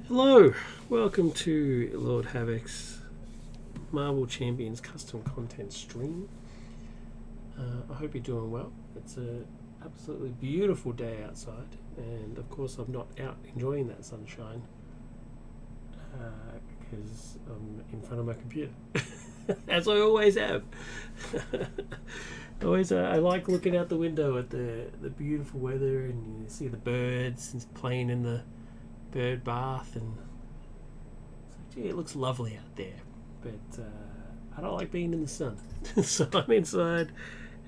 Hello, welcome to Lord Havoc's Marvel Champions custom content stream. I hope you're doing well. It's an absolutely beautiful day outside, and of course I'm not out enjoying that sunshine because I'm in front of my computer, as I always have. I like looking out the window at the beautiful weather, and you see the birds playing in the bird bath, and it looks lovely out there, but I don't like being in the sun. So I'm inside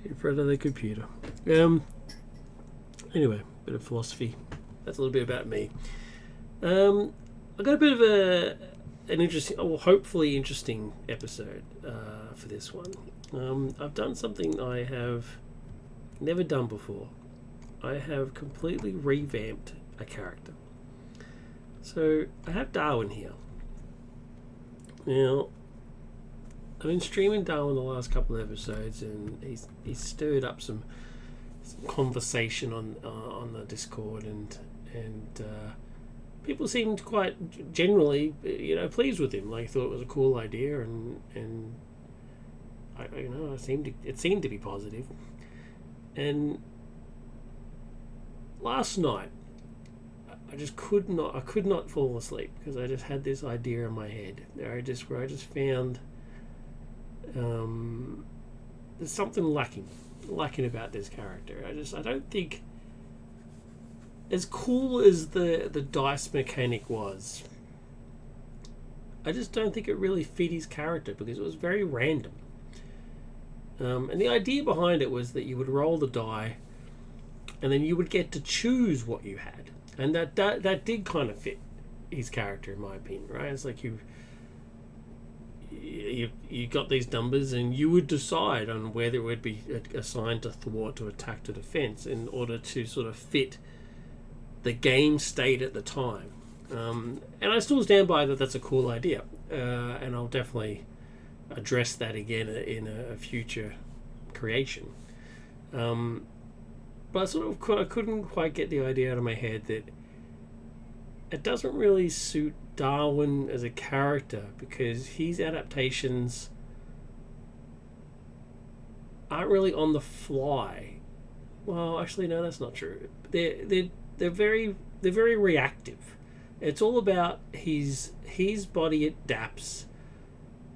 in front of the computer. Anyway, bit of philosophy. That's a little bit about me. I got a bit of an interesting, or hopefully interesting episode for this one. I've done something I have never done before. I have completely revamped a character. So I have Darwin here. Now, I've been streaming Darwin the last couple of episodes, and he's stirred up some conversation on the Discord, and people seemed quite generally, pleased with him. Like, thought it was a cool idea, and it seemed to be positive. And last night, I could not fall asleep because I just had this idea in my head. Where I just found there's something lacking about this character. I don't think, as cool as the dice mechanic was, I just don't think it really fit his character because it was very random. And the idea behind it was that you would roll the die, and then you would get to choose what you had. And that did kind of fit his character, in my opinion, right? It's like you got these numbers, and you would decide on whether it would be assigned to thwart, to attack, to defense, in order to sort of fit the game state at the time. And I still stand by that. That's a cool idea, and I'll definitely address that again in a future creation. But I couldn't quite get the idea out of my head that it doesn't really suit Darwin as a character, because his adaptations aren't really on the fly. Well, actually, no, that's not true. They're very reactive. It's all about his body adapts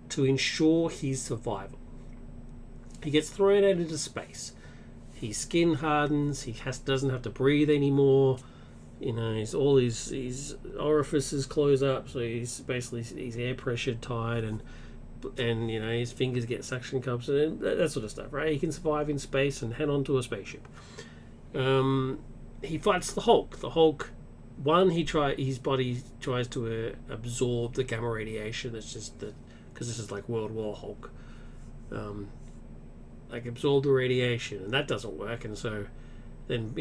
to ensure his survival. He gets thrown out into space. His skin hardens. He doesn't have to breathe anymore. His orifices close up, so he's air pressure tied, and his fingers get suction cups and that sort of stuff. Right? He can survive in space and head onto a spaceship. He fights the Hulk. The Hulk, his body tries to absorb the gamma radiation. That's just because this is like World War Hulk. Absorb the radiation, and that doesn't work, and so then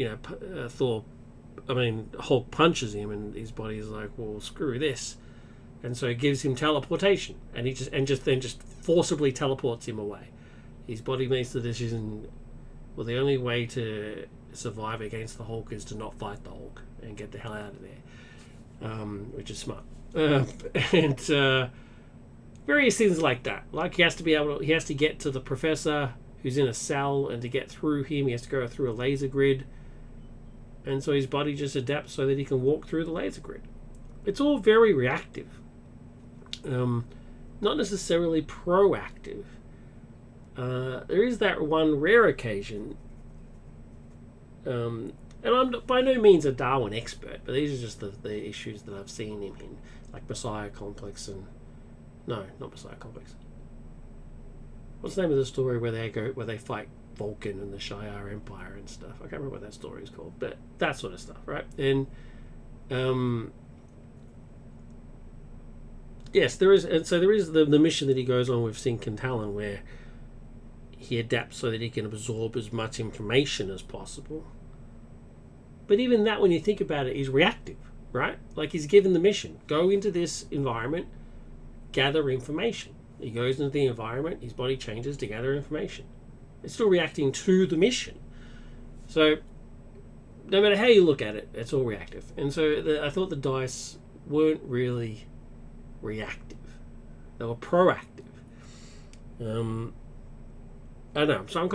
Hulk punches him, and his body is like, well, screw this, and so it gives him teleportation, and he just forcibly teleports him away. His body makes the decision, well, the only way to survive against the Hulk is to not fight the Hulk and get the hell out of there, which is smart. And various things like that. Like he has to get to the professor who's in a cell, and to get through him, he has to go through a laser grid. And so his body just adapts so that he can walk through the laser grid. It's all very reactive. Not necessarily proactive. There is that one rare occasion, and I'm by no means a Darwin expert, but these are just the issues that I've seen him in, like Messiah Complex and... No, not Messiah Complex. What's the name of the story where they fight Vulcan and the Shi'ar Empire and stuff? I can't remember what that story is called, but that sort of stuff, right? And yes, there is, and so there is the mission that he goes on with Sink and Talon, where he adapts so that he can absorb as much information as possible. But even that, when you think about it, is reactive, right? Like, he's given the mission: go into this environment, gather information. He goes into the environment, his body changes to gather information. It's still reacting to the mission. So no matter how you look at it, it's all reactive. And so I thought the dice weren't really reactive. They were proactive. I don't know. So I'm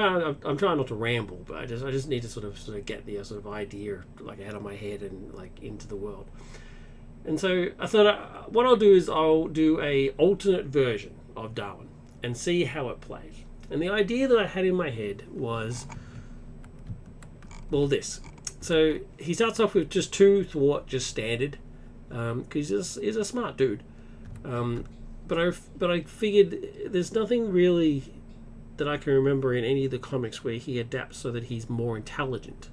trying not to ramble, but I just need to sort of get the sort of idea like out of my head and like into the world. And so I thought what I'll do is I'll do a alternate version of Darwin and see how it plays. And the idea that I had in my head was, well, this. So he starts off with just 2 thwart, just standard, because he's a smart dude. But I figured there's nothing really that I can remember in any of the comics where he adapts so that he's more intelligent.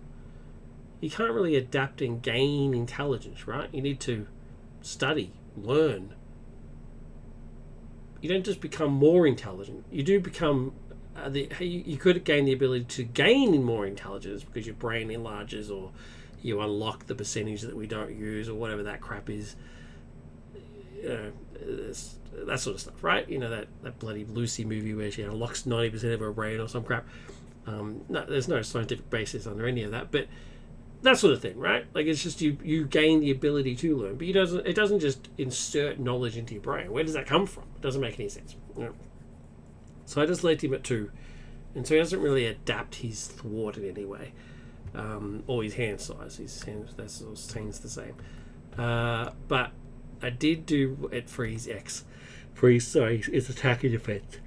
You can't really adapt and gain intelligence, right? You need to study, learn. You don't just become more intelligent. You do become you could gain the ability to gain more intelligence because your brain enlarges, or you unlock the percentage that we don't use, or whatever that crap is. That sort of stuff, right? You know, that bloody Lucy movie where she unlocks 90% of her brain or some crap. No, there's no scientific basis under any of that, but that sort of thing, right? Like, it's just you gain the ability to learn, but it doesn't just insert knowledge into your brain. Where does that come from? It doesn't make any sense. You know? So I just left him at 2, and so he doesn't really adapt his thwart in any way, or his hand size. His hand, that's all stays the same. But I did do it for his his attack and defense,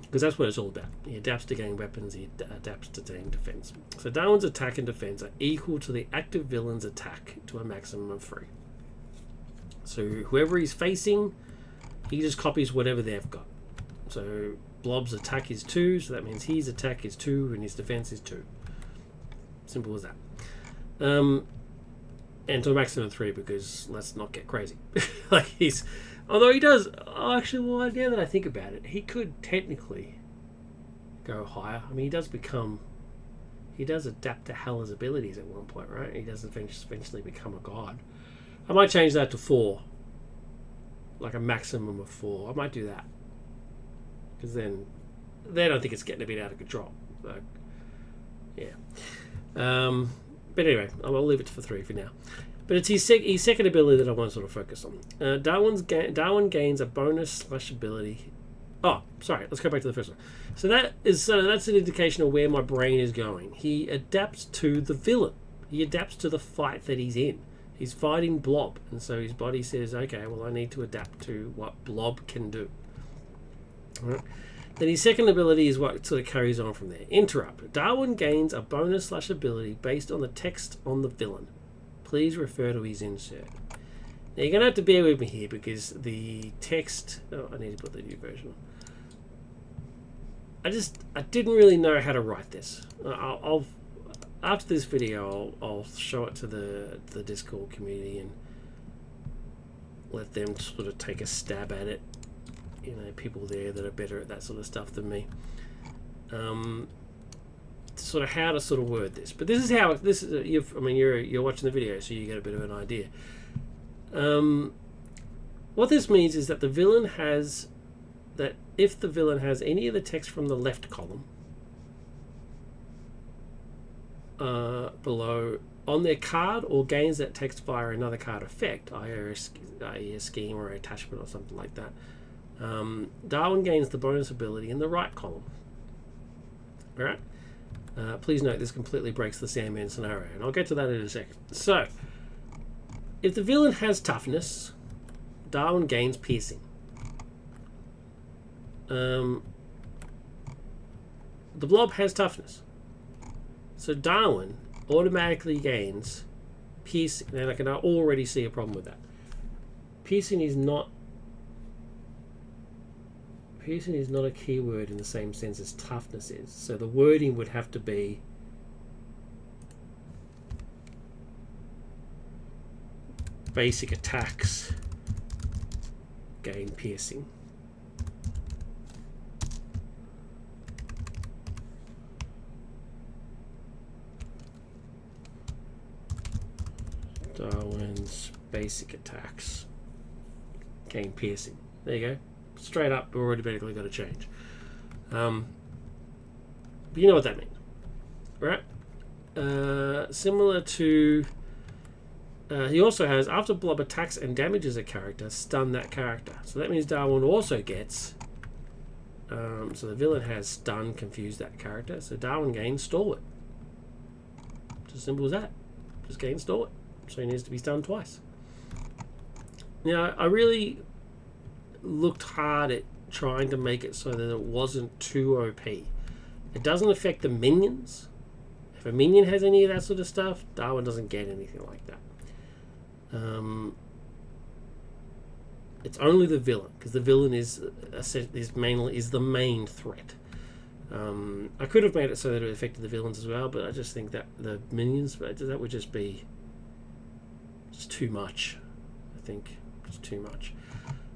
because that's what it's all about. He adapts to gain weapons, he adapts to gain defense. So Darwin's attack and defense are equal to the active villain's attack to a maximum of 3. So whoever he's facing, he just copies whatever they've got. So Blob's attack is 2, so that means his attack is 2 and his defense is 2. Simple as that. And to a maximum of 3, because let's not get crazy. Like, although he does, actually, well, now that I think about it, he could technically go higher. I mean, he does adapt to Hela's abilities at one point, right? He does eventually become a god. I might change that to 4, like a maximum of 4. I might do that, because then I think it's getting a bit out of control. So, yeah. But anyway, I'll leave it for 3 for now. But it's his second ability that I want to sort of focus on. Darwin gains a bonus / ability. Oh, sorry. Let's go back to the first one. So that's an indication of where my brain is going. He adapts to the villain. He adapts to the fight that he's in. He's fighting Blob, and so his body says, "Okay, well, I need to adapt to what Blob can do." All right. Then his second ability is what sort of carries on from there. Interrupt. Darwin gains a bonus / ability based on the text on the villain. Please refer to his insert. Now you're going to have to bear with me here, because the text... Oh, I need to put the new version on. I didn't really know how to write this. I'll after this video, I'll show it to the Discord community and let them sort of take a stab at it. You know, people there that are better at that sort of stuff than me. Sort of how to sort of word this, but this is how you're watching the video, so you get a bit of an idea. What this means is that if the villain has any of the text from the left column below on their card, or gains that text via another card effect, i.e. a scheme or attachment or something like that, Darwin gains the bonus ability in the right column. Alright? Please note this completely breaks the Sandman scenario, and I'll get to that in a second. So, if the villain has toughness, Darwin gains piercing. The Blob has toughness, so Darwin automatically gains piercing, and I can already see a problem with that. Piercing is not a keyword in the same sense as toughness is. So the wording would have to be basic attacks gain piercing. Darwin's basic attacks gain piercing. There you go. Straight up, we're automatically going to change. But you know what that means, right? Similar to He also has, after Blob attacks and damages a character, stun that character. So that means Darwin also gets... so the villain has stun, confused that character. So Darwin gains Stalwart. It's as simple as that. Just gains Stalwart. So he needs to be stunned twice. Now, I really looked hard at trying to make it so that it wasn't too OP. It doesn't affect the minions. If a minion has any of that sort of stuff, Darwin doesn't get anything like that. It's only the villain, because the villain is the main threat. I could have made it so that it affected the villains as well, but I just think that the minions, that would just be just too much. I think it's too much.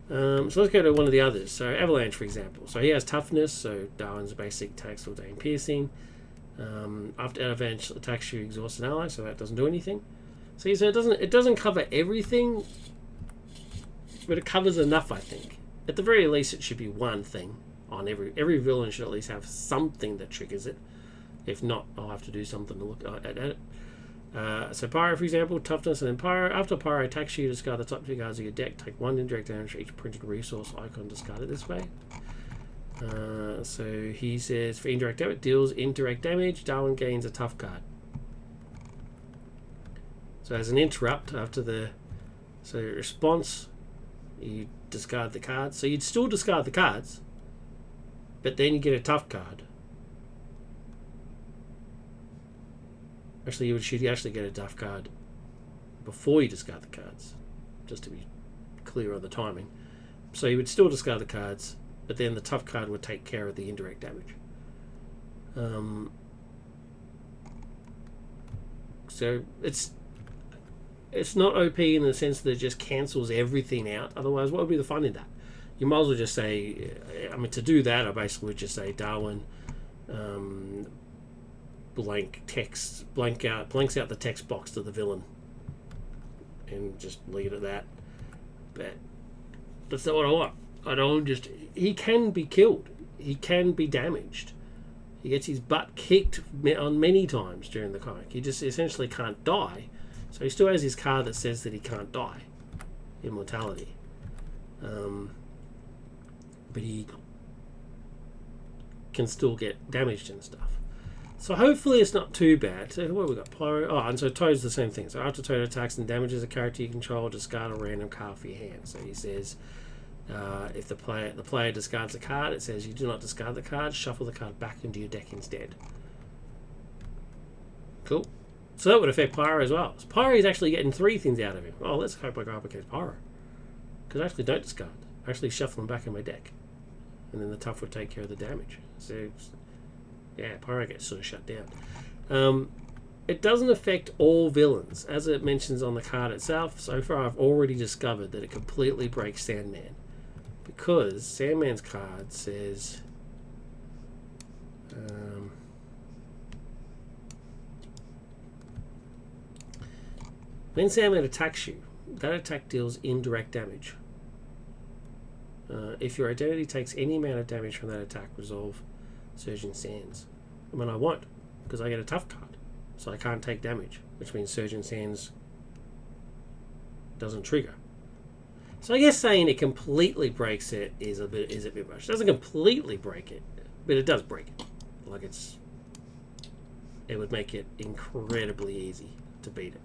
So let's go to one of the others. So Avalanche, for example. So he has toughness, so Darwin's basic attacks all day in piercing. After Avalanche attacks you, exhaust an ally, so that doesn't do anything. See, so it doesn't cover everything, but it covers enough, I think. At the very least, it should be one thing on every villain should at least have something that triggers it. If not, I'll have to do something to look at it. So Pyro, for example, toughness, and then Pyro. After Pyro attacks you, discard the top 2 cards of your deck. Take 1 indirect damage for each printed resource icon discarded this way. So he says for indirect damage, deals indirect damage. Darwin gains a tough card. So as an interrupt after the response, you discard the cards. So you'd still discard the cards, but then you get a tough card. Actually, you should actually get a tough card before you discard the cards, just to be clear on the timing. So you would still discard the cards, but then the tough card would take care of the indirect damage. So it's not OP in the sense that it just cancels everything out. Otherwise, what would be the fun in that? You might as well just say, to do that, I basically would just say Darwin blanks out the text box to the villain and just leave it at that. But that's not what I want. I don't just... He can be killed. He can be damaged. He gets his butt kicked on many times during the comic. He just essentially can't die. So he still has his card that says that he can't die. Immortality. But he can still get damaged and stuff. So hopefully it's not too bad. So what have we got? Pyro. Oh, and so Toad's the same thing. So after Toad attacks and damages a character you control, discard a random card for your hand. So he says, if the player discards a card, it says you do not discard the card. Shuffle the card back into your deck instead. Cool. So that would affect Pyro as well. So Pyro is actually getting 3 things out of him. Oh, let's hope I go up against Pyro. Because I actually don't discard. I actually shuffle them back in my deck. And then the tough would take care of the damage. So, yeah, Pyro gets sort of shut down. It doesn't affect all villains. As it mentions on the card itself, so far I've already discovered that it completely breaks Sandman. Because Sandman's card says... when Sandman attacks you, that attack deals indirect damage. If your identity takes any amount of damage from that attack, resolve Surging Sands. I won't, because I get a tough card, so I can't take damage, which means Surging Sands doesn't trigger. So I guess saying it completely breaks it is a bit much. It doesn't completely break it, but it does break it. Like it would make it incredibly easy to beat it.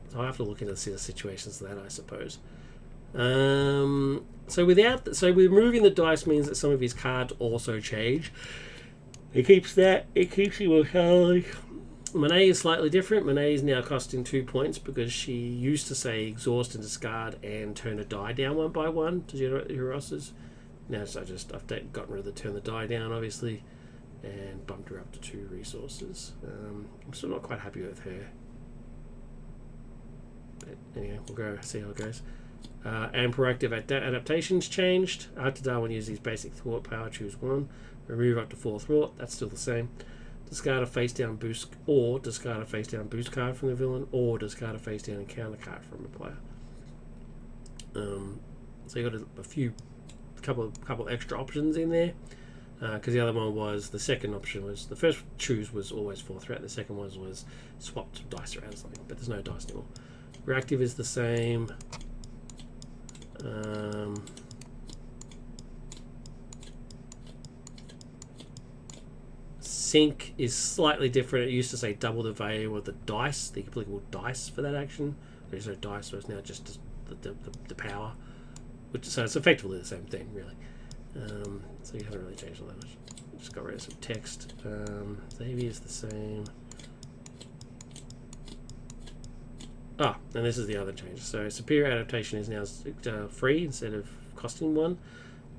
So I'll have to look into the situations of that, I suppose. So removing the dice means that some of his cards also change. It keeps immortality. Monet is slightly different. Monet is now costing 2 points because she used to say exhaust and discard and turn a die down one by one to generate her rosters. Now I've gotten rid of the turn the die down, obviously, and bumped her up to 2 resources. I'm still not quite happy with her. But anyway, we'll go see how it goes. And proactive adaptations changed. After Darwin uses his basic thwart power, choose 1. Remove up to 4 thwart. That's still the same. Discard a face down boost, or discard a face down boost card from the villain, or discard a face down encounter card from a player. So you got a couple extra options in there. because the other one was, the second option was, the first choose was always 4 threat, the second one was swapped dice around or something, but there's no dice anymore. Reactive is the same. Sync is slightly different. It used to say double the value of the dice, the applicable dice for that action. There's no dice, so it's now just the power. So it's effectively the same thing, really. So you haven't really changed all that much. Just got rid of some text. The heavy is the same. Ah, and this is the other change. So superior adaptation is now free instead of costing 1.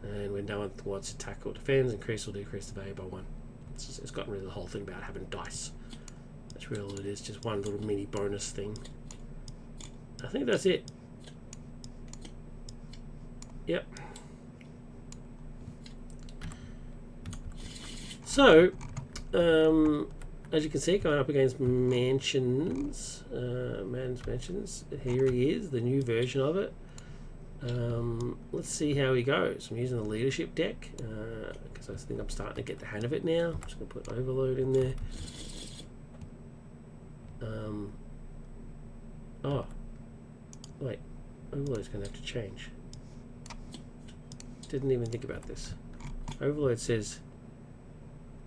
And when no one wants to attack or defends, increase or decrease the value by 1. It's gotten rid of the whole thing about having dice. That's really all it is, just one little mini bonus thing. I think that's it. Yep. So, as you can see, going up against Mansions, Mansions, here he is, the new version of it. Let's see how he goes. I'm using the leadership deck because I think I'm starting to get the hang of it now. I'm just going to put overload in there. Oh, wait, overload's going to have to change. Didn't even think about this. Overload says,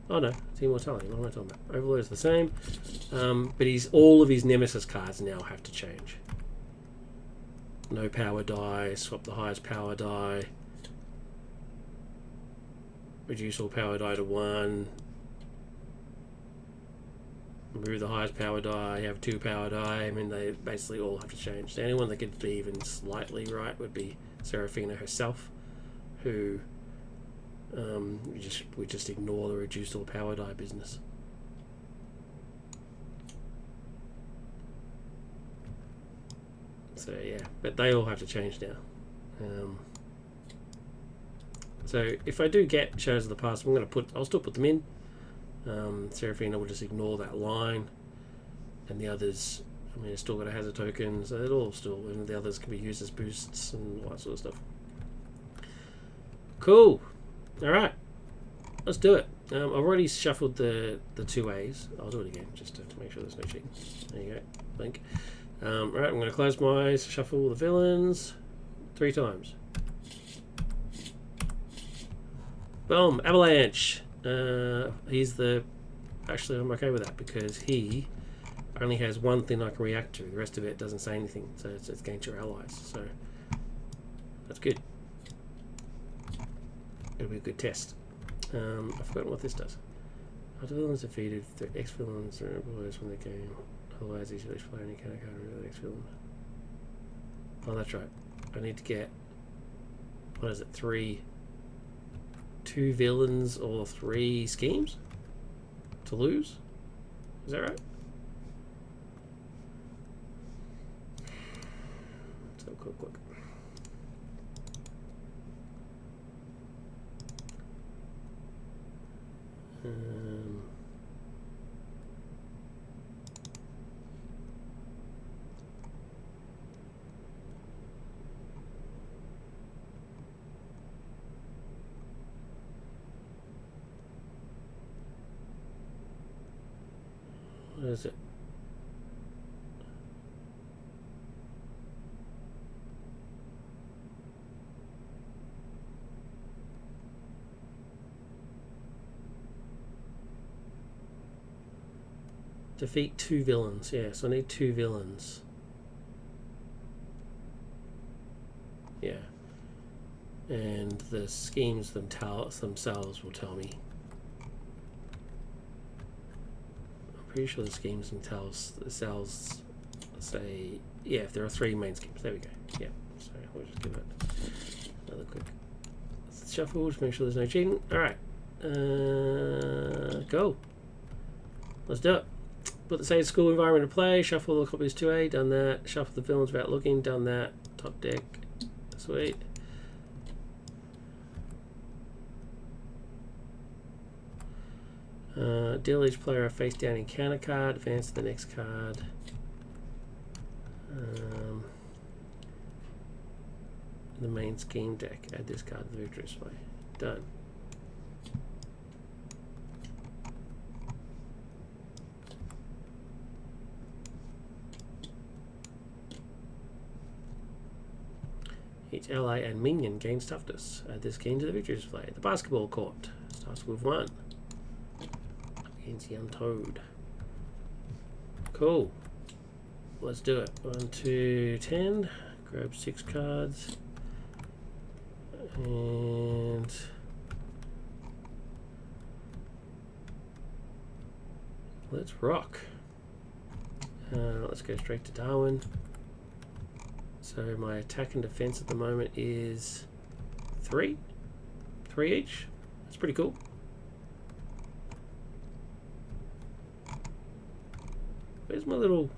oh no, it's immortality. What am I talking about? Overload is the same, but all of his nemesis cards now have to change. No power die, swap the highest power die, reduce all power die to 1, remove the highest power die, have 2 power die. I mean, they basically all have to change. The only one that could be even slightly right would be Seraphina herself, who we just ignore the reduced all power die business. So yeah, but they all have to change now. So if I do get Shadows of the Past, I'll still put them in. Seraphina will just ignore that line, and the others, I mean, it's still got a hazard token, so it'll all still, and the others can be used as boosts and all that sort of stuff. Cool. All right, let's do it. I've already shuffled the 2As. I'll do it again just to make sure there's no cheating. There you go. Blink. Right, I'm going to close my eyes, shuffle the villains 3 times. Boom, Avalanche. He's the... Actually, I'm okay with that because he only has one thing I can react to. The rest of it doesn't say anything, so it's against your allies. So that's good. It'll be a good test. I've forgotten what this does. After villains defeated, the ex-villains are employees from the game. Otherwise, easily play any kind of card with the next villain. Oh, that's right. I need to get, what is it, 2 villains or 3 schemes to lose? Is that right? Let's have a quick look. What is it? Defeat 2 villains. Yes, I need 2 villains. Yeah. And the schemes themselves will tell me. Pretty sure the schemes themselves say, yeah, if there are 3 main schemes. There we go. Yeah, so we'll just give it another quick shuffle to make sure there's no cheating. Alright, go. Let's do it. Put the same school environment in play, shuffle the copies 2A, done that. Shuffle the villains without looking, done that. Top deck, sweet. Deal each player a face down encounter card, advance to the next card. The main scheme deck, add this card to the victory display. Done. Each ally and minion gains toughness. Add this key to the victory display. The basketball court starts with 1 against the Untoad. Cool. Let's do it. 1, 2, 10. Grab 6 cards. And let's rock. Let's go straight to Darwin. So my attack and defense at the moment is 3 each. That's pretty cool. Where's my little...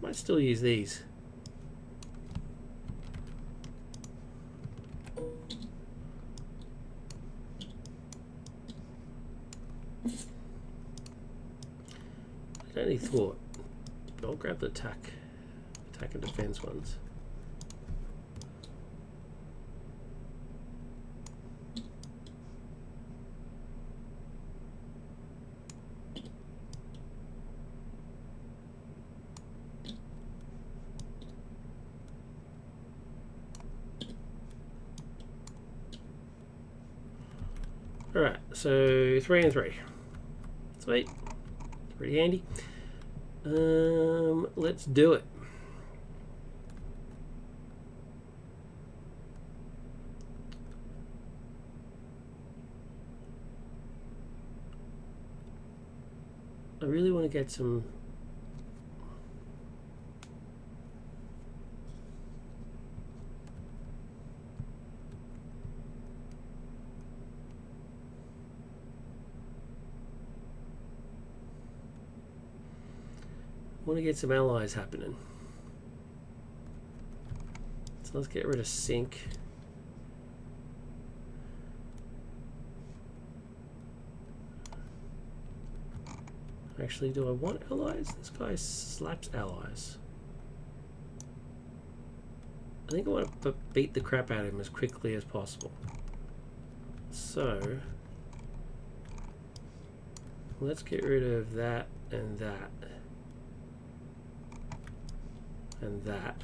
Might still use these. I don't need thought. I'll grab the attack and defense ones. Alright, so 3 and 3. Sweet. Pretty handy. Let's do it. I really want to get some... I want to get some allies happening. So let's get rid of sync. Actually, do I want allies? This guy slaps allies. I think I want to beat the crap out of him as quickly as possible. So let's get rid of that and that. And that,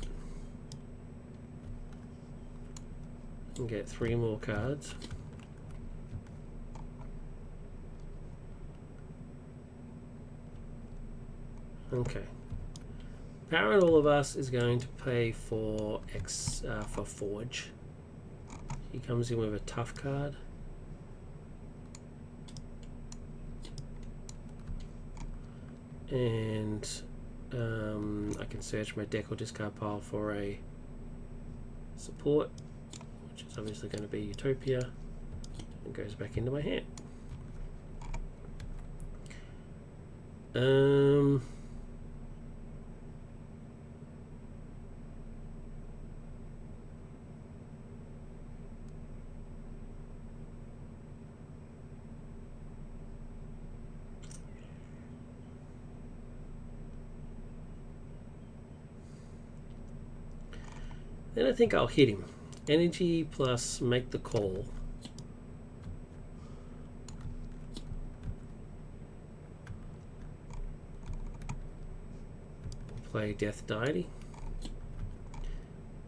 and get 3 more cards. Okay. Power in all of us is going to pay for for Forge. He comes in with a tough card. And I can search my deck or discard pile for a support, which is obviously going to be Utopia, and goes back into my hand. Then I think I'll hit him. Energy plus make the call. Play Death Deity.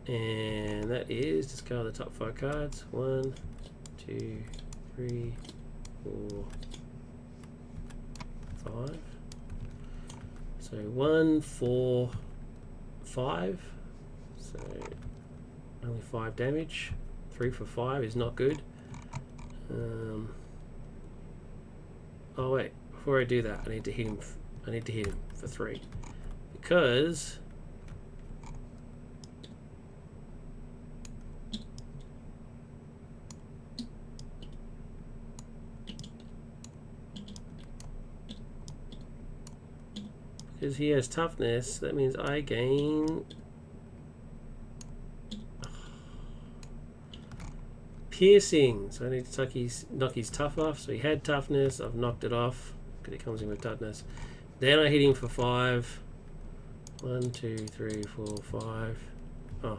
And that is discard the top 5 cards. 1, 2, 3, 4, 5. So 1, 4, 5. So only 5 damage. 3 for 5 is not good. Oh wait, before I do that, I need to hit him. I need to hit him for 3 because he has toughness. That means I gain piercing, so I need to knock his tough off. So he had toughness, I've knocked it off because he comes in with toughness. Then I hit him for 5. 1, 2, 3, 4, 5. Oh,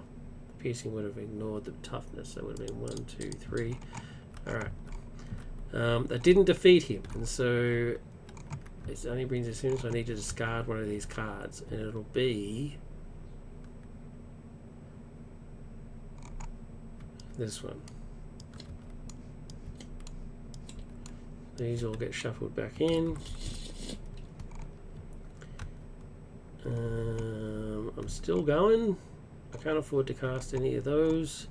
piercing would have ignored the toughness. That would have been 1, 2, 3. Alright. That didn't defeat him, and so it only brings us in. So I need to discard one of these cards, and it'll be this one. These all get shuffled back in. I'm still going. I can't afford to cast any of those.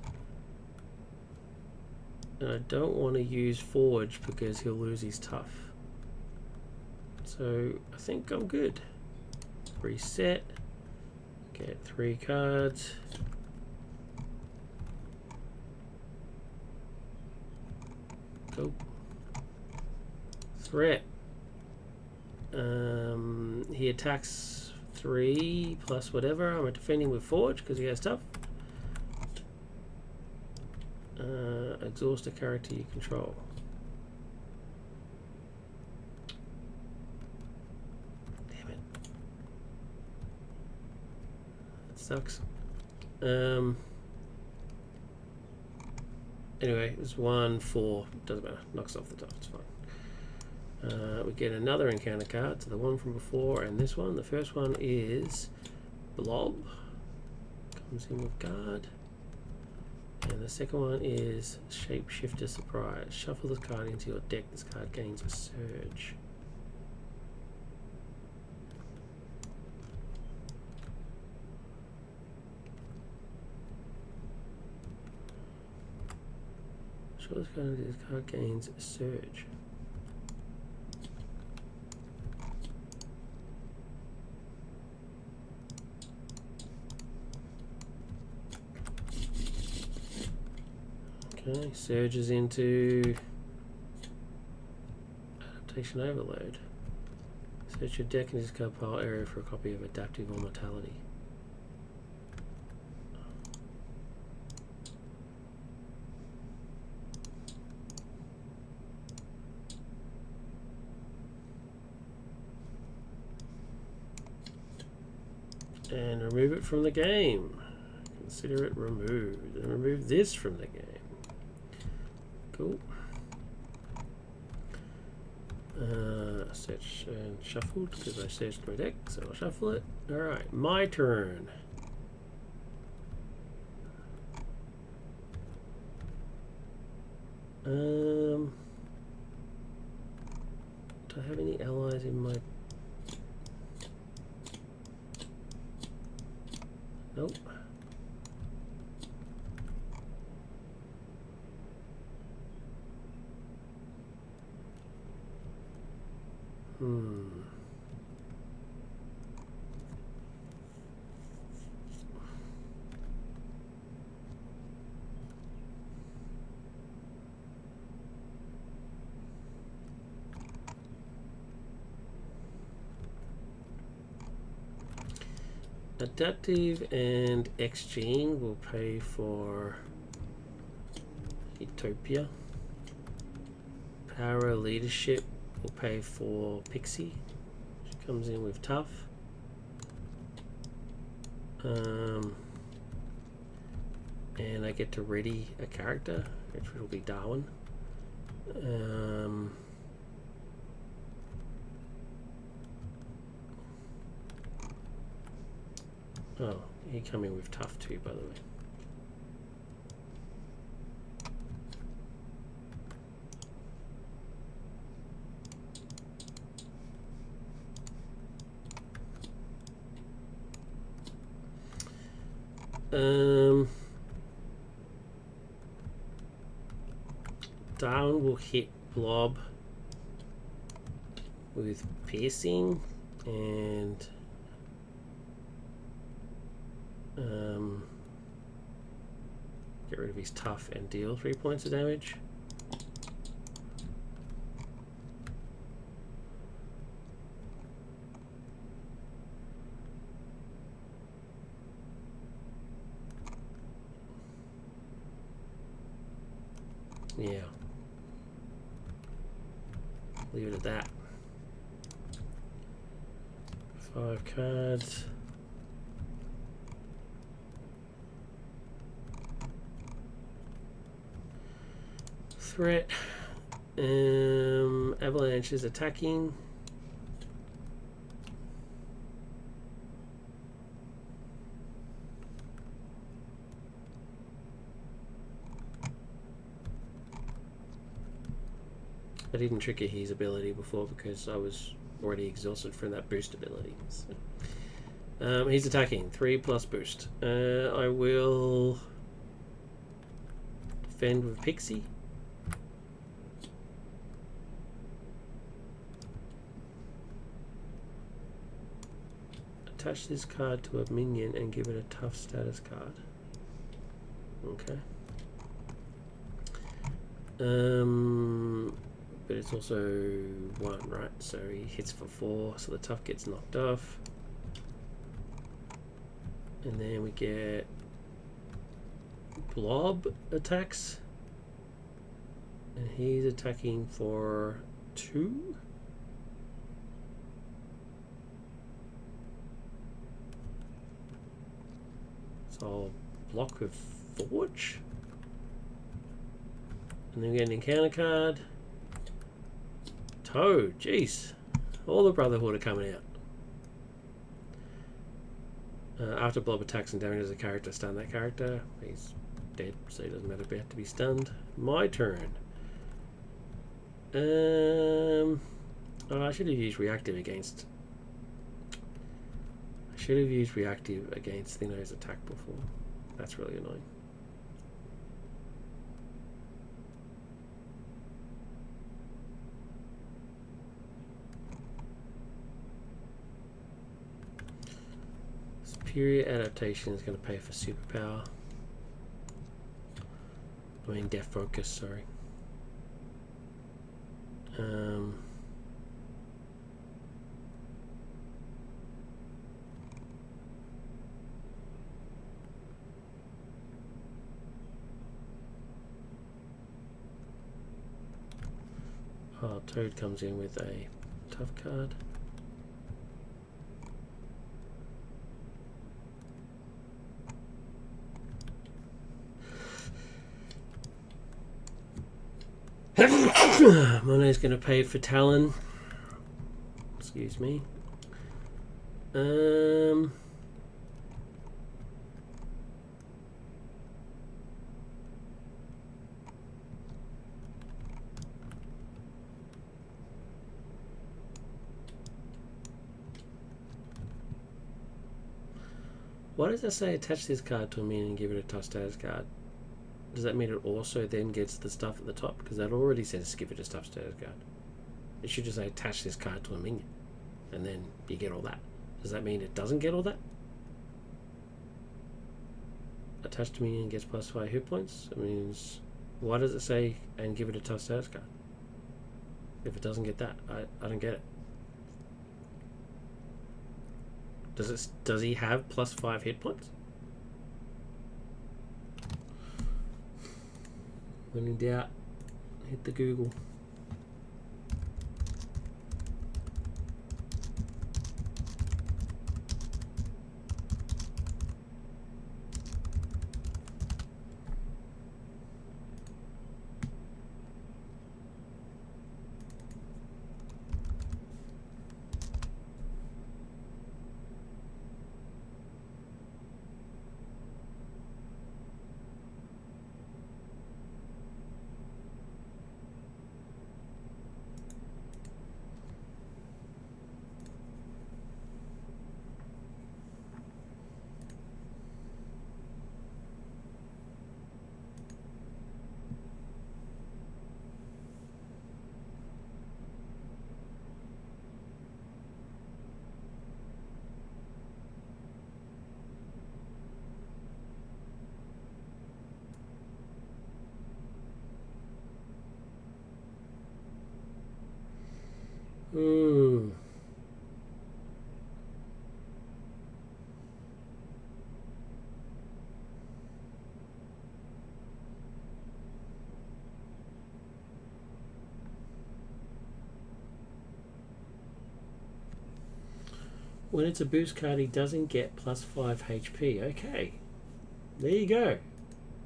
And I don't want to use Forge because he'll lose his tough. So I think I'm good. Reset. Get 3 cards. Go. Threat. He attacks 3 plus whatever. I'm defending with Forge because he has tough. Exhaust a character you control. Damn it. That sucks. Anyway, it was 1, 4. Doesn't matter. Knocks off the top. It's fine. We get another encounter card, so the one from before and this one. The first one is Blob. Comes in with guard. And the second one is Shapeshifter Surprise. Shuffle this card into your deck. This card gains a surge. Shuffle this card into this card gains a surge. Okay, surges into Adaptation Overload. Search your deck and discard pile area for a copy of Adaptive Immortality. And remove it from the game. Consider it removed. And remove this from the game. Cool. Search and shuffled because I searched my deck, so I'll shuffle it. Alright, my turn. Do I have any allies in my... Nope. Adaptive and X-Gene will pay for Utopia. Power Leadership will pay for Pixie. She comes in with Tough. And I get to ready a character, which will be Darwin. Oh, he come in with Tough too, by the way. Darwin will hit Blob with Piercing and get rid of his Tough and deal 3 points of damage. Yeah. Leave it at that. 5 cards. Threat. Avalanche is attacking. I didn't trigger his ability before because I was already exhausted from that boost ability. So. He's attacking. 3 plus boost. I will defend with Pixie. Attach this card to a minion and give it a tough status card. Okay. But it's also 1, right? So he hits for 4, so the tough gets knocked off. And then we get Blob attacks. And he's attacking for 2. So I'll block with Forge. And then we get an encounter card. Toad, jeez. All the Brotherhood are coming out. After Blob attacks and damages a character, stun that character. He's dead, so he doesn't matter about to be stunned. My turn. Oh, I should have used reactive against. I should have used reactive against Thinno's attack before. That's really annoying. Superior adaptation is going to pay for superpower. I mean, death focus, sorry. Oh, Toad comes in with a tough card. Monet's going to pay for Talon. Excuse me. Why does that say attach this card to a minion and give it a tough status card? Does that mean it also then gets the stuff at the top? Because that already says give it a tough status card. It should just say attach this card to a minion. And then you get all that. Does that mean it doesn't get all that? Attach to minion gets +5 hit points? That means, why does it say and give it a tough status card? If it doesn't get that, I don't get it. Does he have +5 hit points? When in doubt, hit the Google. When it's a boost card, he doesn't get +5 HP. Okay, there you go.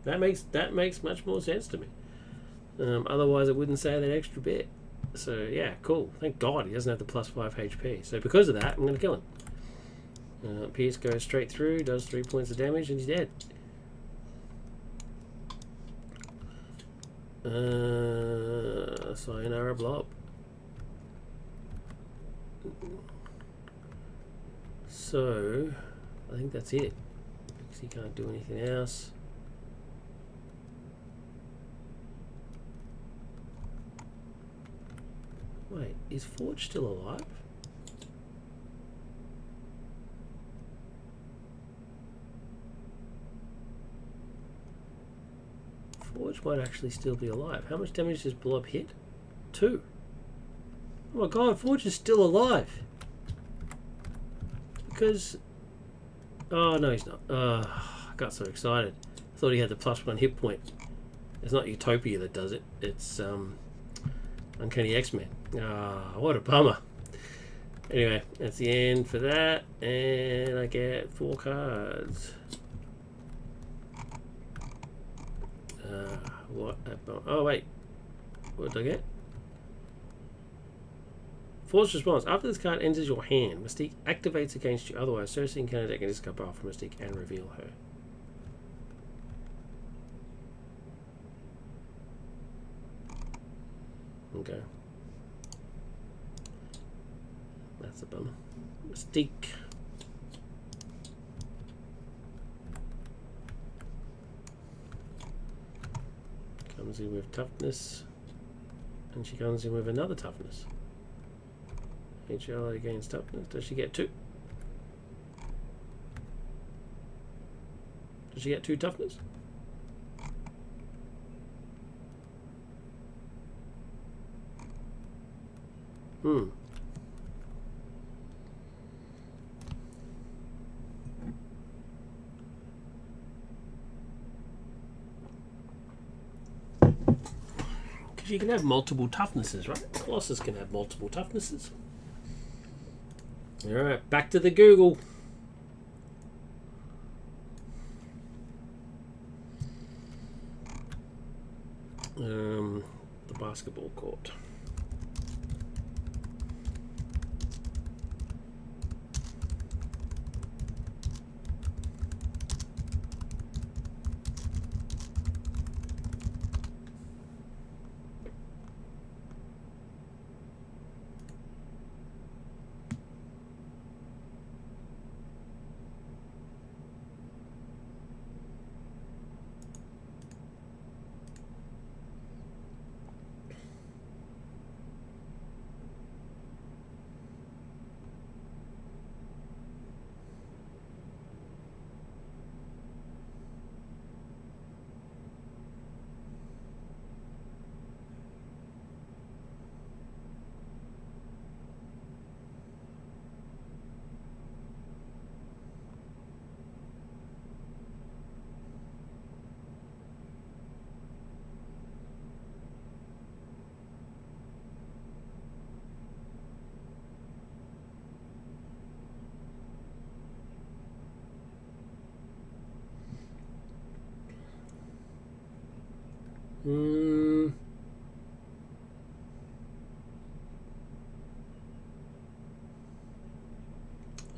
That makes much more sense to me. Otherwise, it wouldn't say that extra bit. So yeah, cool. Thank God he doesn't have the +5 HP. So because of that, I'm going to kill him. Pierce goes straight through, does 3 points of damage, and he's dead. Sayonara blob. So I think that's it, because he can't do anything else. Wait, is Forge still alive? Forge might actually still be alive. How much damage does Blob hit? 2. Oh my god, Forge is still alive. Because... Oh, no, he's not. I got so excited. I thought he had the +1 hit point. It's not Utopia that does it. It's Uncanny X-Men. Ah, what a bummer. Anyway, that's the end for that. And I get 4 cards. What? Oh, wait. What did I get? Force response. After this card enters your hand, Mystique activates against you. Otherwise, Cersei and Canada can discard power from Mystique and reveal her. Okay. That's a bummer. Mystique. Comes in with toughness. And she comes in with another toughness. HL against toughness. Does she get 2? Does she get 2 toughness? Hmm. Because you can have multiple toughnesses, right? Colossus can have multiple toughnesses. Alright, back to the Google. The basketball court.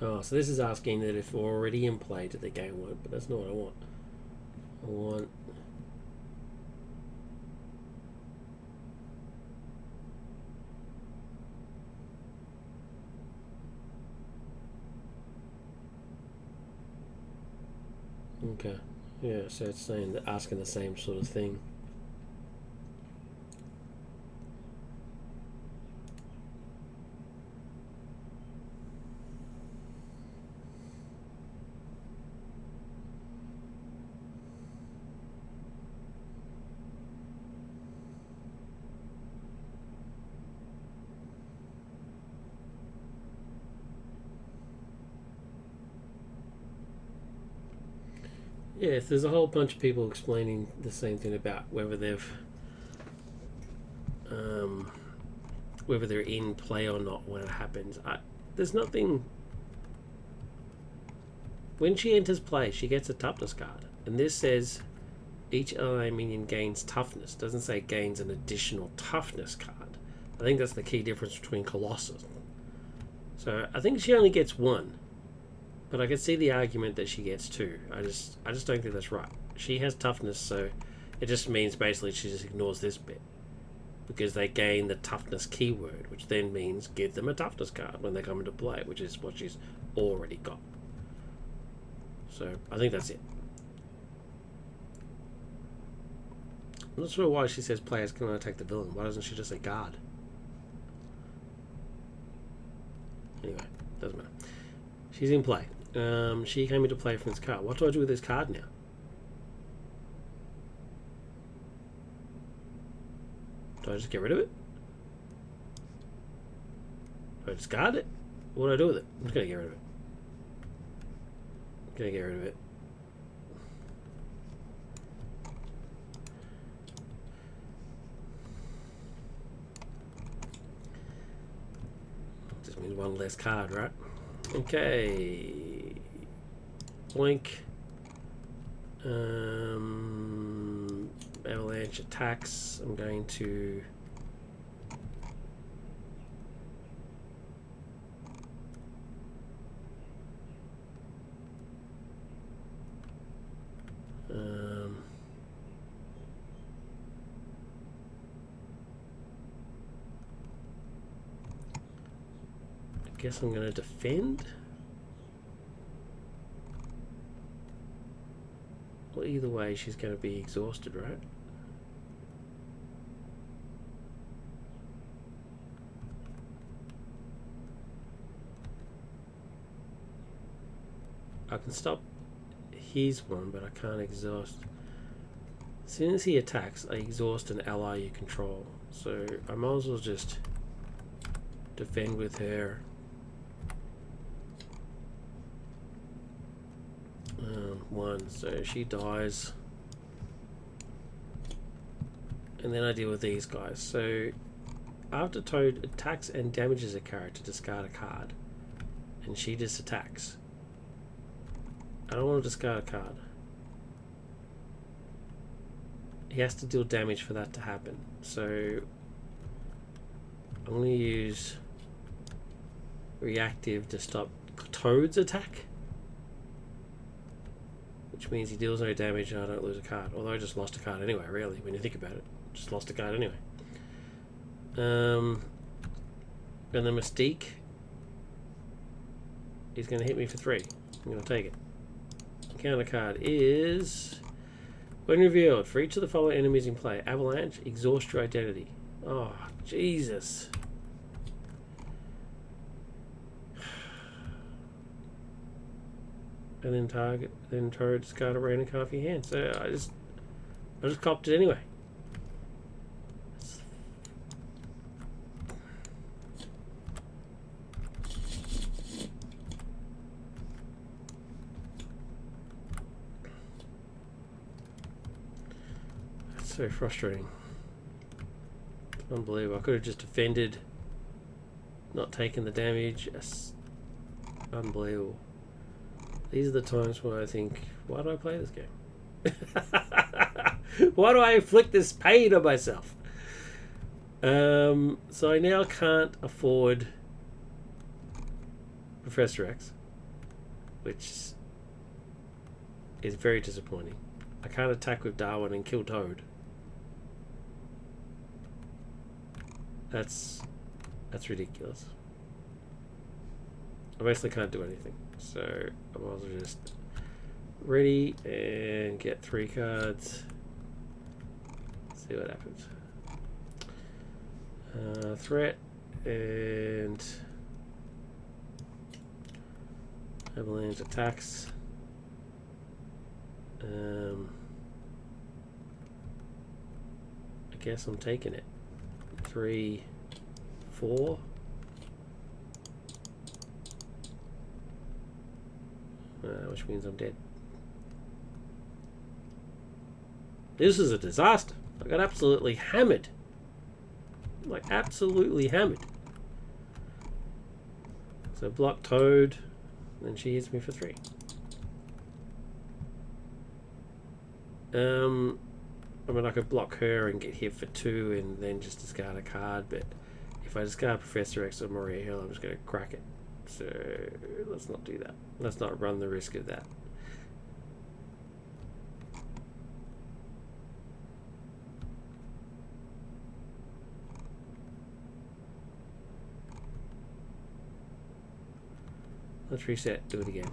Oh, so this is asking that if we're already in play, do they gain 1? But that's not what I want. I want... Okay. Yeah, so it's saying that asking the same sort of thing. Yes, there's a whole bunch of people explaining the same thing about whether they've whether they're in play or not when it happens. There's nothing. When she enters play, she gets a toughness card, and this says Each ally minion gains toughness. It doesn't say gains an additional toughness card. I think that's the key difference between Colossus. So I think she only gets one. But I can see the argument that she gets two. I just don't think that's right. She has toughness, so it just means basically she just ignores this bit. Because they gain the toughness keyword, which then means give them a toughness card when they come into play, which is what she's already got. So I think that's it. I'm not sure why she says players can attack the villain. Why doesn't she just say guard? Anyway, doesn't matter. She's in play. She came into play from this card. What do I do with this card now? Do I just get rid of it? Do I discard it? What do I do with it? I'm just going to get rid of it. I'm going to get rid of it. Just means one less card, right? Okay. Blink. Avalanche attacks. I'm going to I guess I'm going to defend. Well, either way, she's going to be exhausted, right? I can stop his one, but I can't exhaust. As soon as he attacks, I exhaust an ally you control. So I might as well just defend with her. One, so she dies. And then I deal with these guys. So after Toad attacks and damages a character, discard a card. And she just attacks. I don't want to discard a card. He has to deal damage for that to happen. So I'm going to use reactive to stop Toad's attack. Which means he deals no damage and I don't lose a card. Although I just lost a card anyway, really, when you think about it. Just lost a card anyway. And the Mystique is going to hit me for 3. I'm going to take it. Counter card is... When revealed, for each of the following enemies in play, Avalanche, exhaust your identity. Oh, Jesus. And then target, then Toad discard a random card for your hand. So I just copped it anyway. That's so frustrating. Unbelievable. I could have just defended, not taken the damage. Yes. Unbelievable. These are the times where I think, why do I play this game? Why do I inflict this pain on myself? So I now can't afford Professor X, which is very disappointing. I can't attack with Darwin and kill Toad. That's ridiculous. I basically can't do anything. So I might as well just ready and get 3 cards. See what happens. Threat and Avalanche attacks. I guess I'm taking it. 3, 4. Which means I'm dead. This is a disaster. I got absolutely hammered. Like, absolutely hammered. So block Toad, and then she hits me for 3. I mean, I could block her and get hit for 2 and then just discard a card, but if I discard Professor X or Maria Hill, I'm just going to crack it. So let's not do that. Let's not run the risk of that. Let's reset, do it again.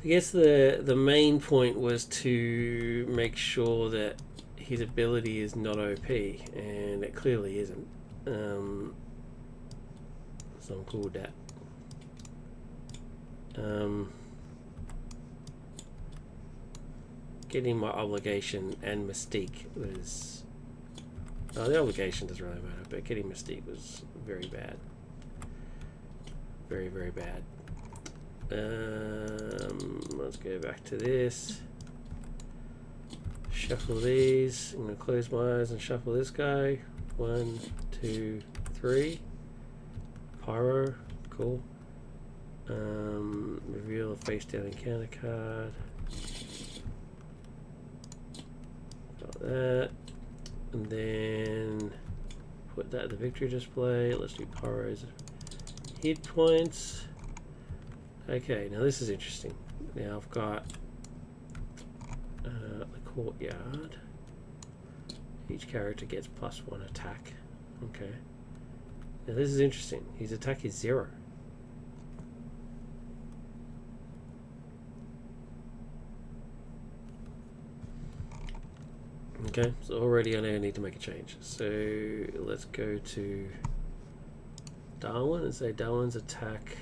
I guess the main point was to make sure that his ability is not OP, and it clearly isn't. So I'm cool with that. Getting my obligation and Mystique was... Oh, the obligation doesn't really matter, but getting Mystique was very bad. Very, very bad. Let's go back to this. Shuffle these. I'm going to close my eyes and shuffle this guy. 1, 2, 3. Pyro. Cool. Reveal a face down encounter card. Got that. And then put that in the victory display. Let's do Pyro's hit points. Okay, now this is interesting. Now I've got the courtyard. Each character gets +1 attack. Okay. Now this is interesting. His attack is 0. Okay, so already I know I need to make a change. So let's go to Darwin and say Darwin's attack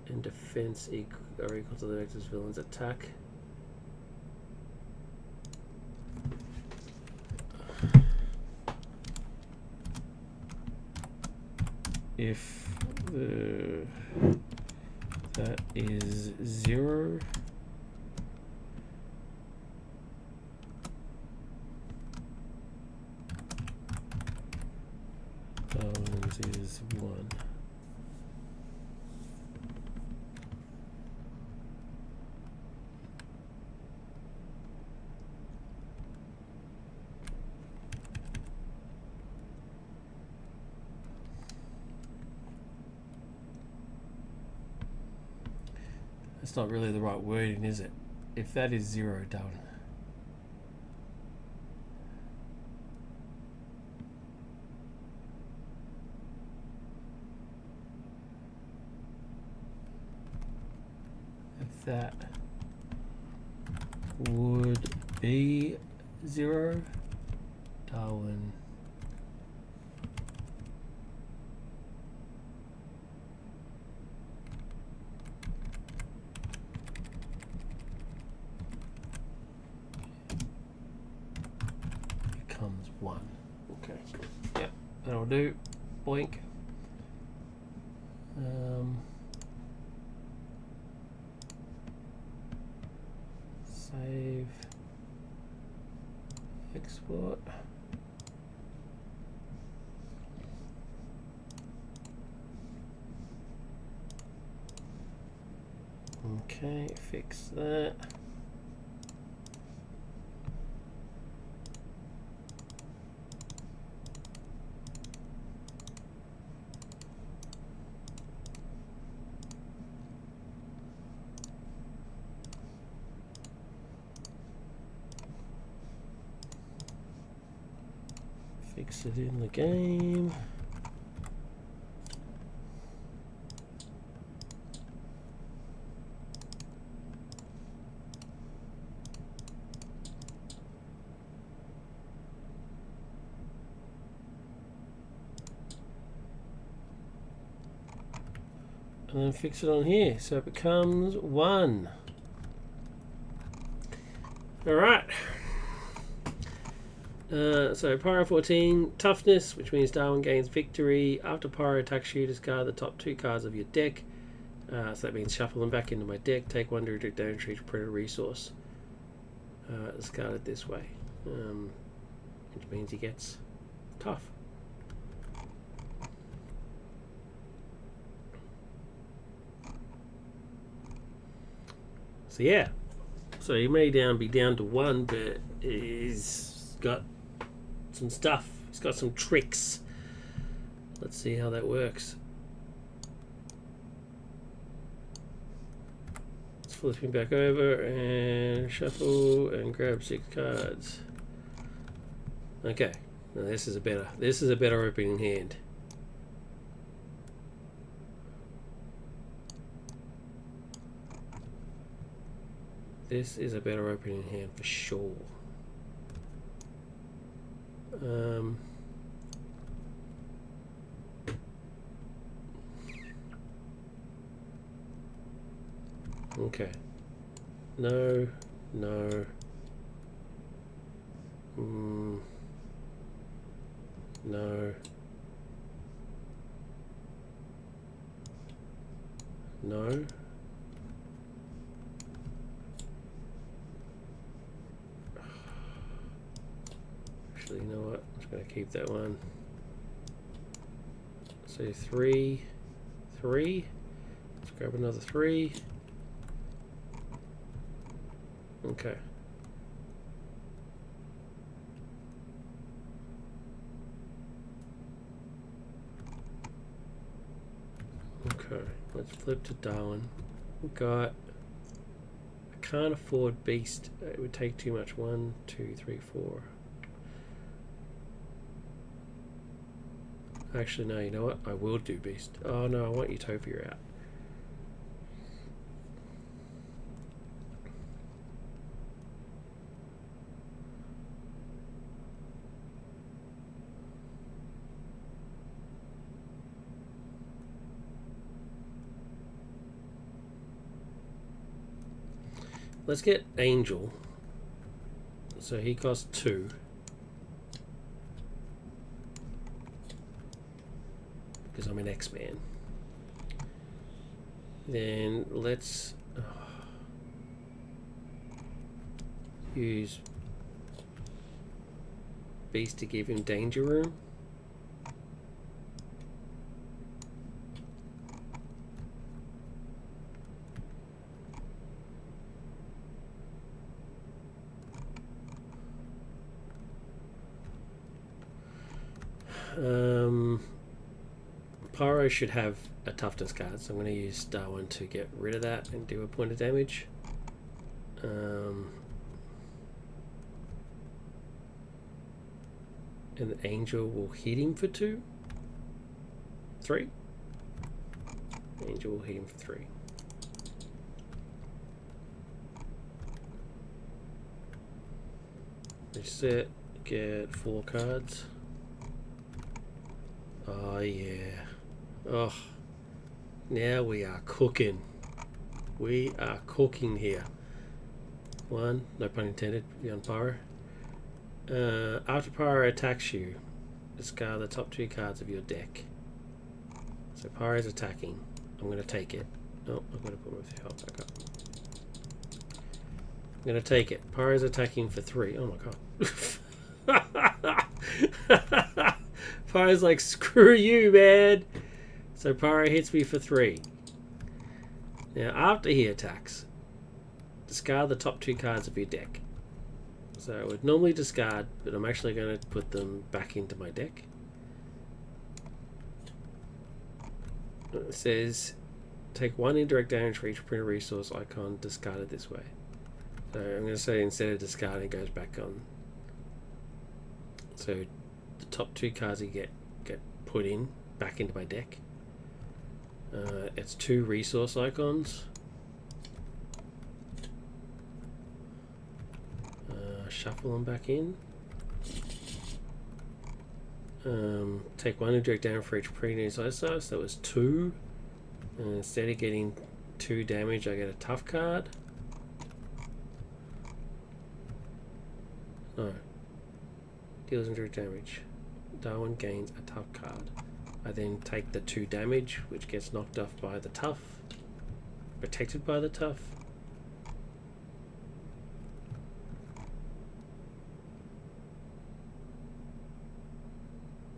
and defense are equal to the vector's villain's attack. If that is 0, Darwin's is 1. That's not really the right wording, is it? If that is 0, Darwin. If that would be 0, Darwin. Becomes 1. Okay. Yep, that'll do. Boink. Save. Export. Okay, fix that. Fix it in the game. And then fix it on here so it becomes 1. Alright. So Pyro 14, toughness, which means Darwin gains victory. After Pyro attacks you, discard the top 2 cards of your deck. So that means shuffle them back into my deck. Take 1 direct damage for each printed resource. Discard it this way. Which means he gets tough. So yeah. So he may be down to 1, but he's got some stuff. He's got some tricks. Let's see how that works. Let's flip him back over and shuffle and grab 6 cards. Okay. Now this is a better opening hand. This is a better opening hand for sure. Okay. No. No. No. No. Actually, you know what? I'm just going to keep that one. So 3. Let's grab another 3. Okay. Okay, let's flip to Darwin. We've got... I can't afford Beast. It would take too much. 1, 2, 3, 4. Actually, no, you know what? I will do Beast. Oh no, I want Utopia out. Let's get Angel. So he costs 2. Because I'm an X-Man. Then let's use Beast to give him Danger Room. Pyro should have a toughness card, so I'm going to use Darwin to get rid of that and do a point of damage. And the Angel will hit him for 2. 3. Angel will hit him for 3. Reset, get 4 cards. Oh yeah. Oh, now we are cooking. We are cooking here. 1, no pun intended, beyond Pyro. After Pyro attacks you, discard the top 2 cards of your deck. So Pyro is attacking. I'm going to take it. Oh, I'm going to put my health back up. I'm going to take it. Pyro is attacking for 3. Oh my god. Pyro's like, screw you, man. So Pyro hits me for 3. Now, after he attacks, discard the top 2 cards of your deck. So I would normally discard, but I'm actually going to put them back into my deck. It says, take 1 indirect damage for each print resource icon discarded this way. So I'm going to say instead of discarding, it goes back on. So the top 2 cards you get put in back into my deck. It's 2 resource icons. Shuffle them back in. Take 1 indirect damage for each pre-news ISO, so that was 2. And instead of getting 2 damage, I get a tough card. No. Deals indirect damage. Darwin gains a tough card. I then take the 2 damage, which gets knocked off by the tough. Protected by the tough.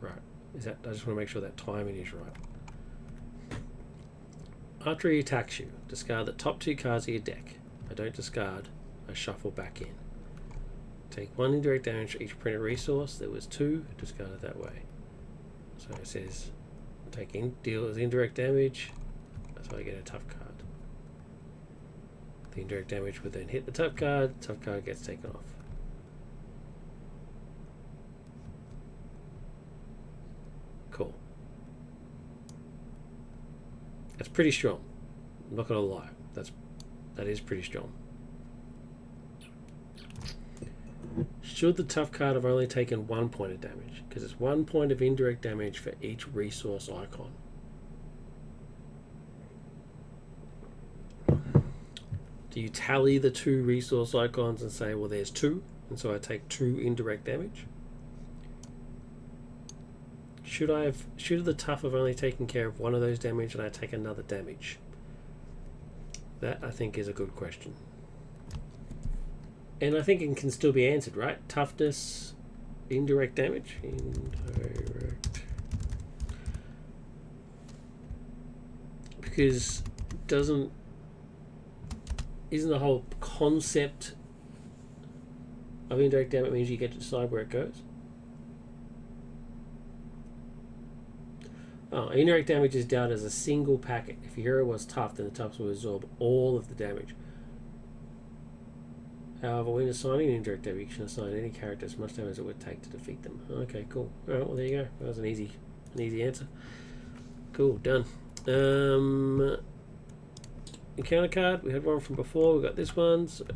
Right. Is that? I just want to make sure that timing is right. After he attacks you, discard the top 2 cards of your deck. I don't discard. I shuffle back in. Take 1 indirect damage for each printed resource. There was 2. Discard it that way. So it says deal as indirect damage. So I get a tough card. The indirect damage would then hit the tough card. Tough card gets taken off. Cool. That's pretty strong. I'm not gonna lie. That is pretty strong. Should the tough card have only taken 1 point of damage? Because it's 1 point of indirect damage for each resource icon. Do you tally the 2 resource icons and say, well, there's 2, and so I take 2 indirect damage? Should the tough have only taken care of 1 of those damage and I take another damage? That, I think, is a good question. And I think it can still be answered, right? Toughness, indirect damage. Indirect. Because isn't the whole concept of indirect damage means you get to decide where it goes? Oh, indirect damage is dealt as a single packet. If your hero was tough, then the toughs will absorb all of the damage. However, when assigning indirect damage, you can assign any character as much damage as it would take to defeat them. Okay, cool. Alright, well there you go. That was an easy answer. Cool, done. Encounter card, we had one from before, we got this one. So,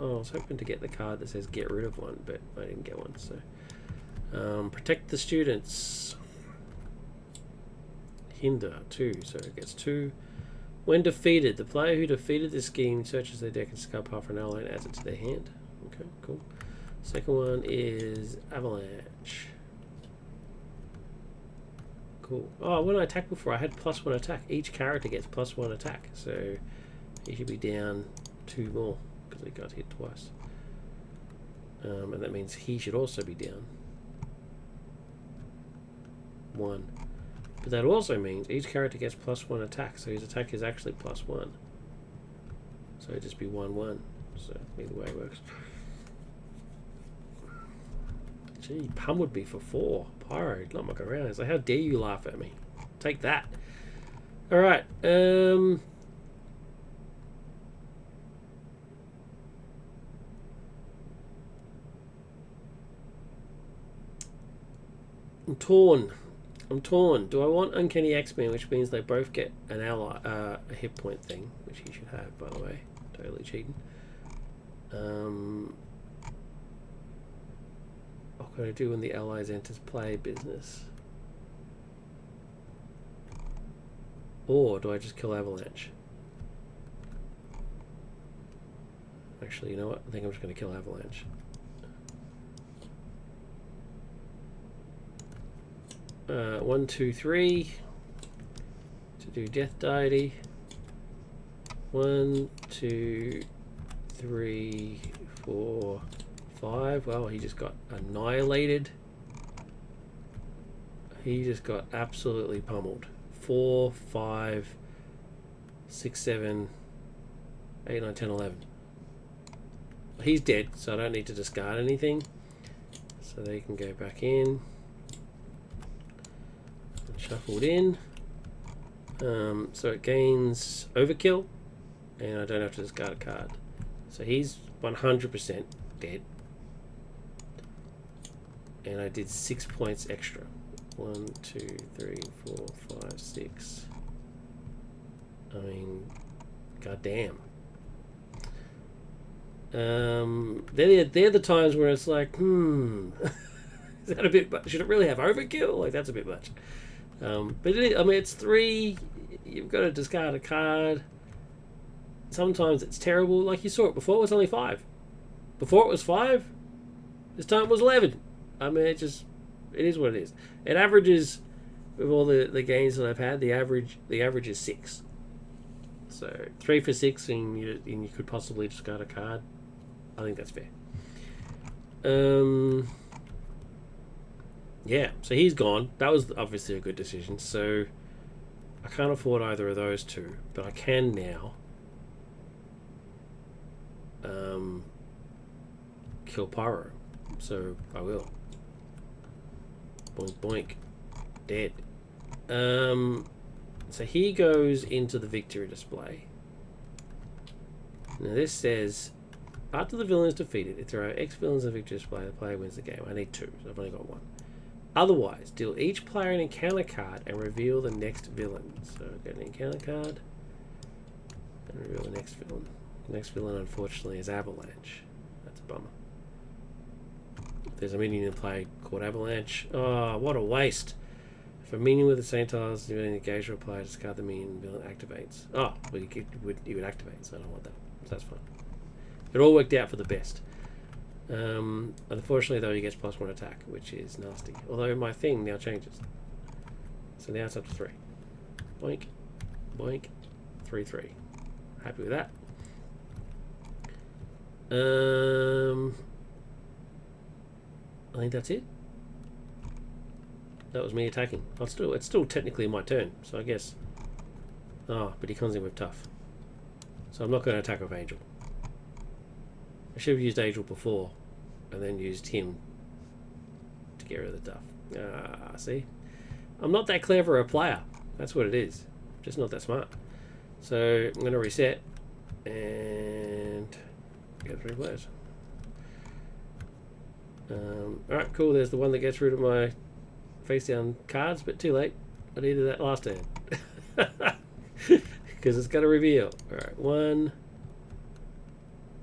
I was hoping to get the card that says get rid of one, but I didn't get one. So, protect the students. Hinder 2, so it gets 2. When defeated, the player who defeated this scheme searches their deck and discards half an ally and adds it to their hand. Okay, cool. Second one is Avalanche. Cool. Oh, when I attacked before, I had +1 attack. Each character gets +1 attack, so he should be down 2 more because he got hit twice. And that means he should also be down 1. But that also means each character gets +1 attack, so his attack is actually +1. So it'd just be 1/1. So either way it works. Gee, pummeled me for 4. Pyro, not muck around. It's like, how dare you laugh at me? Take that. Alright, I'm torn. Do I want Uncanny X-Men, which means they both get an ally, a hit point thing, which he should have, by the way. Totally cheating. What can I do when the allies enters play business? Or do I just kill Avalanche? Actually, you know what? I think I'm just going to kill Avalanche. 1, 2, 3 to do Death Deity. 1, 2, 3, 4, 5. Well, he just got annihilated. He just got absolutely pummeled. 4, 5, 6, 7, 8, 9, 10, 11. He's dead, so I don't need to discard anything. So they can go back in. Shuffled in. So it gains overkill, and I don't have to discard a card. So he's 100% dead. And I did 6 points extra. 1, 2, 3, 4, 5, 6. I mean, goddamn. They're the times where it's like, is that a bit much? Should it really have overkill? Like, that's a bit much. But it is, I mean, it's 3. You've got to discard a card. Sometimes it's terrible. Like you saw it before, it was only 5. Before it was 5. This time it was 11. I mean, it is what it is. It averages, with all the games that I've had, the average is 6. So 3 for 6, and you could possibly discard a card. I think that's fair. Yeah, so he's gone. That was obviously a good decision. So I can't afford either of those two, but I can now kill Pyro. So I will. Boink boink. Dead. So he goes into the victory display. Now this says, after the villain is defeated, if there are X villains in the victory display, the player wins the game. I need 2, so I've only got 1. Otherwise, deal each player an encounter card and reveal the next villain. So get an encounter card and reveal the next villain. The next villain, unfortunately, is Avalanche. That's a bummer. There's a minion in play called Avalanche. Oh, what a waste. If a minion with the same tiles you engage with a player, discard the minion, villain activates. Oh, well, you would activate, so I don't want that. So that's fine. It all worked out for the best. Unfortunately, though, he gets +1 attack, which is nasty. Although my thing now changes. So now it's up to 3. Boink, boink, 3-3. Happy with that. I think that's it. That was me attacking. It's still technically my turn, so I guess. Oh, but he comes in with tough. So I'm not going to attack with Angel. I should have used Angel before, and then used him to get rid of the tough. See? I'm not that clever a player. That's what it is. I'm just not that smart. So I'm going to reset and get 3 players. Alright, cool. There's the one that gets rid of my face down cards, but too late. I needed that last turn. Because it's got to reveal. Alright, 1.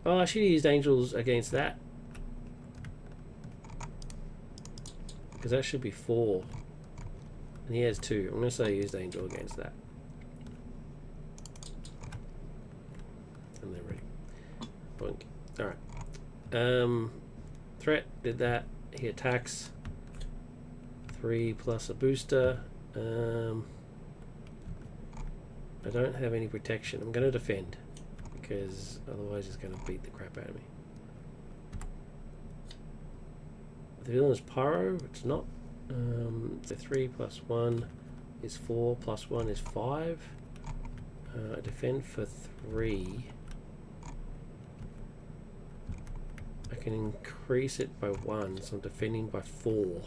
Oh, I should have used Angels against that. Because that should be 4. And he has 2. I'm going to say I used Angel against that. And they're ready. Boink. Alright. Threat, did that. He attacks. 3 plus a booster. I don't have any protection. I'm going to defend, because otherwise he's going to beat the crap out of me. The villain is Pyro. It's not. So 3 plus 1 is 4, plus 1 is 5. I defend for 3. I can increase it by 1, so I'm defending by 4.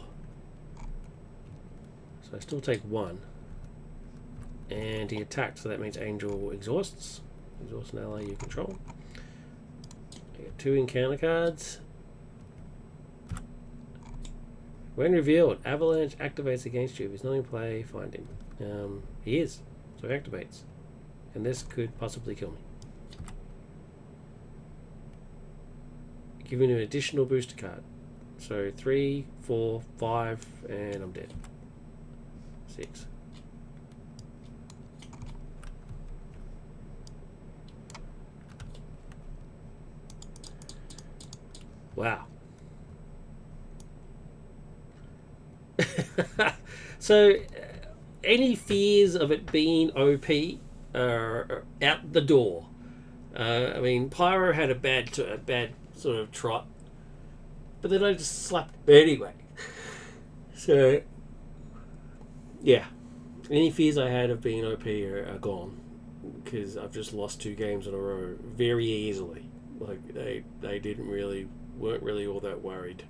So I still take 1. And he attacked, so that means Angel exhausts. Exhaust an ally you control. I get 2 encounter cards. When revealed, Avalanche activates against you. If he's not in play, find him. He is, so he activates. And this could possibly kill me. Giving him an additional booster card. So 3, 4, 5, and I'm dead. 6. Wow. So, any fears of it being OP are out the door. I mean, Pyro had a bad sort of trot, but then I just slapped him anyway. So, yeah, any fears I had of being OP are gone, because I've just lost 2 games in a row very easily. Like they weren't really all that worried.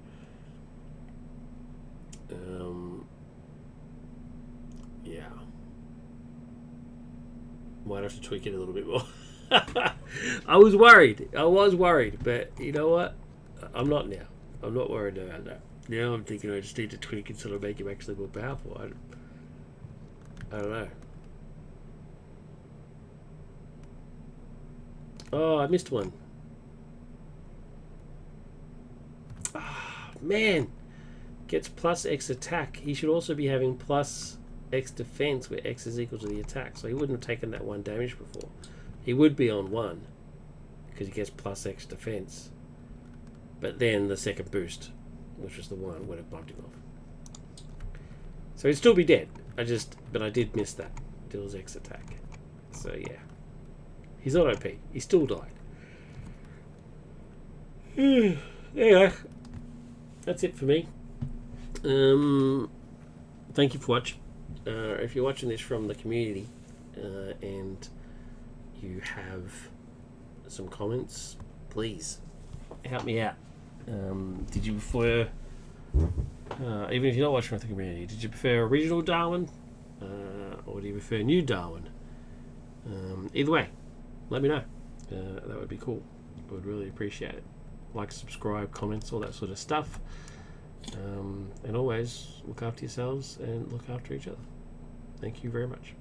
Yeah, might have to tweak it a little bit more. I was worried, but you know what? I'm not now. I'm not worried about that. Now I'm thinking I just need to tweak it so to make him actually more powerful. I don't know. Oh, I missed one. Ah, man. Gets plus X attack. He should also be having plus X defense, where X is equal to the attack. So he wouldn't have taken that 1 damage before. He would be on 1, because he gets plus X defense. But then the second boost, which was the 1, would have bumped him off. So he'd still be dead. But I did miss that. Deals X attack. So yeah. He's not OP. He still died. Anyway, that's it for me. Thank you for watching. If you're watching this from the community and you have some comments, please help me out. Did you prefer, even if you're not watching with the community, did you prefer original Darwin, or do you prefer new Darwin? Either way, let me know. That would be cool. I would really appreciate it. Like, subscribe, comments, all that sort of stuff. And always look after yourselves and look after each other. Thank you very much.